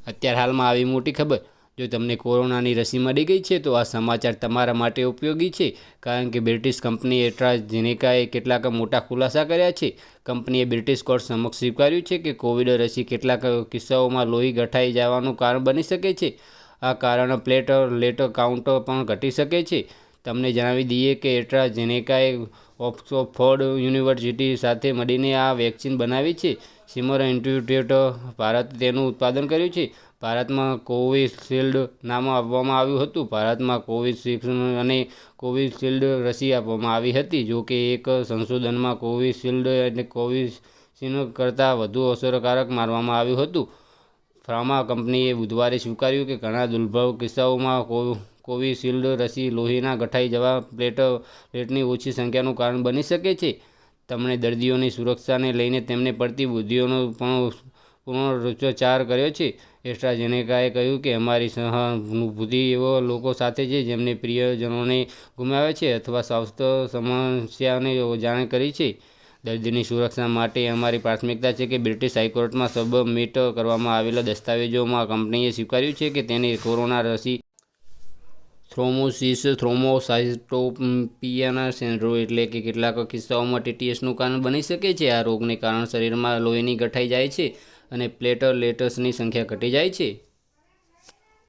અત્યારે હાલમાં આવી મોટી ખબર, જો તમને કોરોનાની રસી મળી ગઈ છે તો આ સમાચાર તમારા માટે ઉપયોગી છે, કારણ કે બ્રિટિશ કંપની એસ્ટ્રાઝેનેકાએ કેટલાક મોટા ખુલાસા કર્યા છે. કંપનીએ બ્રિટિશ કોર્ટ સમક્ષ સ્વીકાર્યું છે કે કોવિડ રસી કેટલાક કિસ્સાઓમાં લોહી ગઠાઈ જવાનું કારણ બની શકે છે. આ કારણ પ્લેટલેટ કાઉન્ટ પણ ઘટી શકે છે. તમને જણાવી દઈએ કે એસ્ટ્રાઝેનેકાએ ઓક્સફોર્ડ યુનિવર્સિટી સાથે મળીને આ વેક્સિન બનાવી છે. સિમરન ઇન્સ્ટિટ્યૂટ ભારતે તેનું ઉત્પાદન કર્યું છે. ભારતમાં કોવિશિલ્ડ નામ આપવામાં આવ્યું હતું. ભારતમાં કોવેક્સિન અને કોવિશિલ્ડ રસી આપવામાં આવી હતી. જો કે એક સંશોધનમાં કોવિશિલ્ડ અને કોવેક્સિન કરતાં વધુ અસરકારક માનવામાં આવ્યું હતું. ફાર્મા કંપનીએ બુધવારે સ્વીકાર્યું કે ઘણા દુર્લભ કિસ્સાઓમાં કોવિશિલ્ડ રસી લોહીના ગઠાઈ જવા પ્લેટલેટની ઓછી સંખ્યાનું કારણ બની શકે છે. તેમણે દર્દીઓની સુરક્ષાને લઈને તેમને પડતી બુદ્ધિઓનો પણ પુનરોચ્ચાર કર્યો છે. એસ્ટ્રાઝેનેકાએ કહ્યું કે અમારી સહાનુભૂતિ એવા લોકો સાથે છે જેમને પ્રિયજનોને ગુમાવ્યા છે અથવા સ્વાસ્થ્ય સમસ્યાને જાણ કરી છે. દર્દીની સુરક્ષા માટે અમારી પ્રાથમિકતા છે કે બ્રિટિશ હાઈકોર્ટમાં સબમિટ કરવામાં આવેલા દસ્તાવેજોમાં કંપનીએ સ્વીકાર્યું છે કે તેની કોરોના રસી થ્રોમ્બોસિસ થ્રોમ્બોસાઇટોપિયા સિન્ડ્રોમ એટલે કે કેટલાક કિસ્સાઓમાં ટીટીએસનું કારણ બની શકે છે. આ રોગને કારણે શરીરમાં લોહીની ગઠાઈ જાય છે અને પ્લેટલેટ્સની સંખ્યા ઘટી જાય છે.